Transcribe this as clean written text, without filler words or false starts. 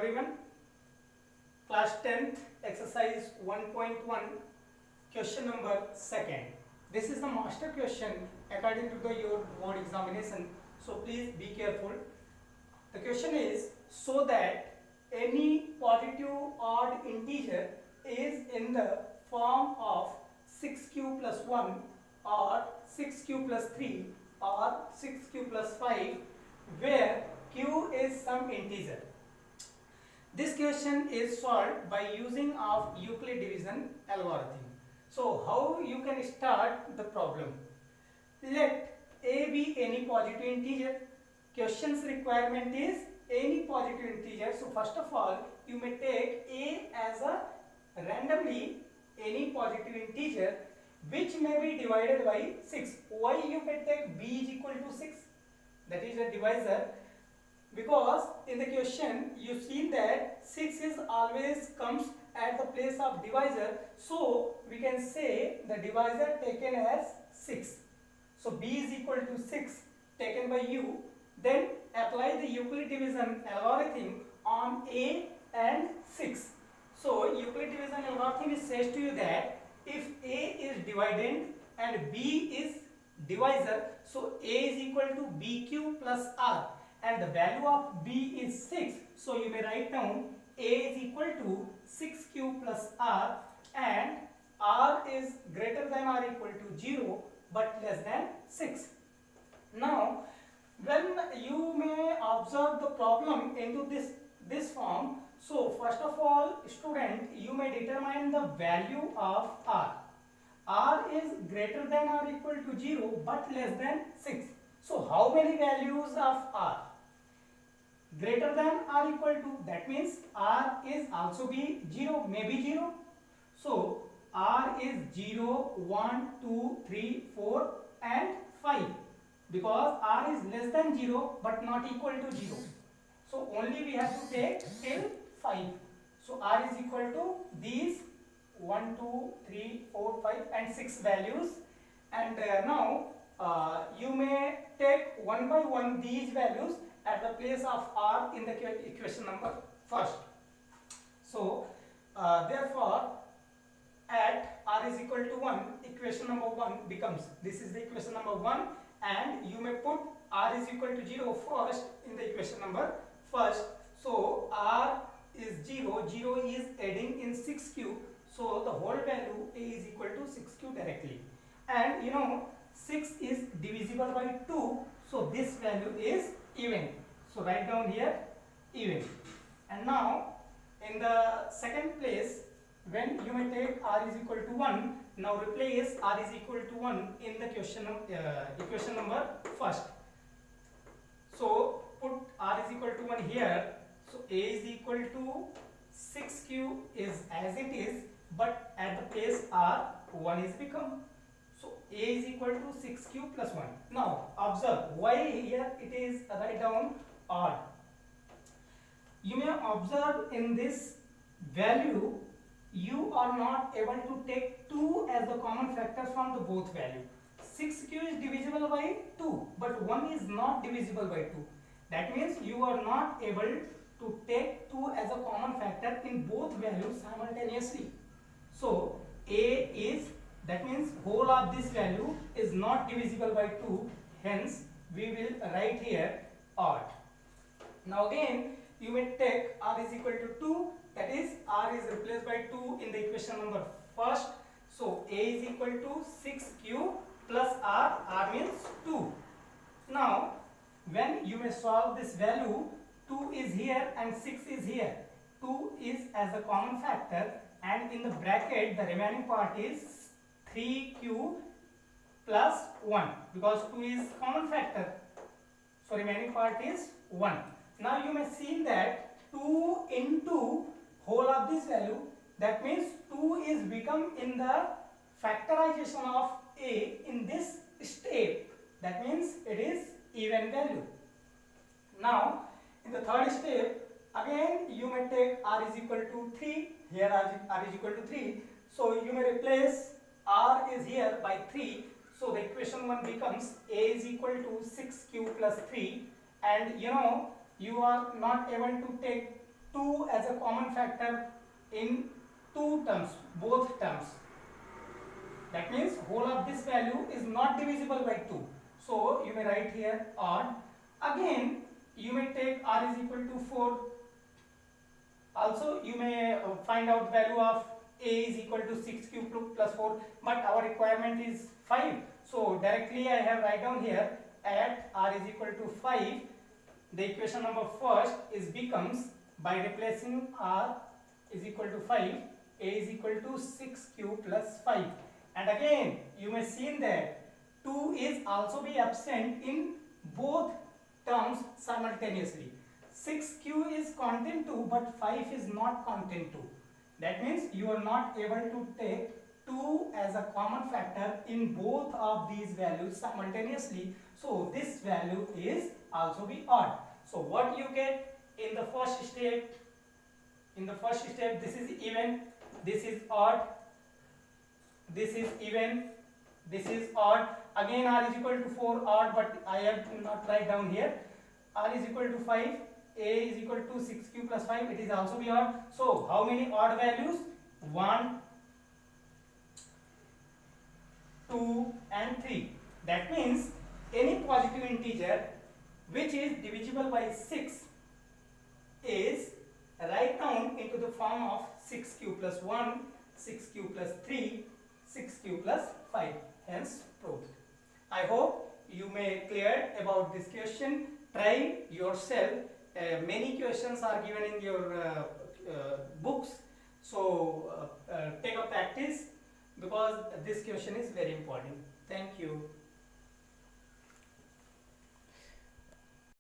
everyone. Class 10th exercise 1.1 question number 2nd. This is the master question according to your board examination. So please be careful. The question is, so that any positive odd integer is in the form of 6q plus 1 or 6q plus 3 or 6q plus 5 where q is some integer. This question is solved by using of Euclid division algorithm. So how you can start the problem? Let a be any positive integer. Question's requirement is any positive integer. So first of all, you may take a as a randomly any positive integer which may be divided by 6. Why you can take b is equal to 6? That is a divisor. Because in the question you see that 6 is always comes at the place of divisor, so we can say the divisor taken as 6. So b is equal to 6 taken by u. Then apply the Euclid division algorithm on a and 6. So Euclid division algorithm says to you that if a is dividend and b is divisor, so a is equal to bq plus r. And the value of b is 6, so you may write down a is equal to 6q plus r, and r is greater than or equal to 0 but less than 6. Now when you may observe the problem into this form, so first of all student, you may determine the value of r. R is greater than or equal to 0 but less than 6. So how many values of r? Greater than or equal to, that means r is also be 0, maybe 0. So r is 0, 1, 2, 3, 4 and 5, because r is less than 0 but not equal to 0. So only we have to take till 5. So r is equal to these 1, 2, 3, 4, 5 and 6 values. And now you may take one by one these values at the place of r in the equation number first. So therefore at r is equal to 1, equation number 1 becomes, this is the equation number 1, and you may put r is equal to 0 first in the equation number first. So r is 0, 0 is adding in 6q, so the whole value a is equal to 6q directly. And you know 6 is divisible by 2, so this value is even. So write down here even. And now in the second place, when you may take r is equal to 1, now replace r is equal to 1 in the equation number first. So put r is equal to 1 here. So a is equal to 6q is as it is, but at the place r 1 is become. So a is equal to 6q plus 1. Now observe why here it is write down odd. You may observe in this value you are not able to take 2 as the common factor from the both value. 6q is divisible by 2 but 1 is not divisible by 2. That means you are not able to take 2 as a common factor in both values simultaneously. So a is, that means whole of this value is not divisible by 2, hence we will write here odd. Now again you may take r is equal to 2, that is r is replaced by 2 in the equation number first. So a is equal to 6q plus r means 2. Now when you may solve this value, 2 is here and 6 is here. 2 is as a common factor, and in the bracket the remaining part is 3q plus 1, because 2 is common factor, so remaining part is 1. Now you may see that 2 into whole of this value, that means 2 is become in the factorization of a in this step, that means it is even value. Now in the third step again you may take r is equal to 3, here r is equal to 3, so you may replace r is here by 3, so the equation 1 becomes a is equal to 6q plus 3, and you know you are not able to take 2 as a common factor in two terms, both terms. That means whole of this value is not divisible by 2. So you may write here odd. Again, you may take r is equal to 4. Also, you may find out value of a is equal to 6 cube plus 4, but our requirement is 5. So directly I have write down here at r is equal to 5. The equation number first is becomes, by replacing r is equal to 5, a is equal to 6 cube plus 5. And again, you may see that 2 is also be absent in both terms simultaneously. 6q is content 2, but 5 is not content 2. That means you are not able to take 2 as a common factor in both of these values simultaneously. So this value is also be odd. So what you get in the first step? In the first step, this is even, this is odd, this is even, this is odd. Again r is equal to 4 odd, but I have not write down here. R is equal to 5, a is equal to 6q plus 5, it is also be odd. So how many odd values? 1, 2 and 3. That means any positive integer which is divisible by 6 is write down into the form of 6q plus 1, 6q plus 3, 6q plus 5. Hence proved. I hope you may clear about this question. Try yourself. Many questions are given in your books. So take a practice, because this question is very important. Thank you.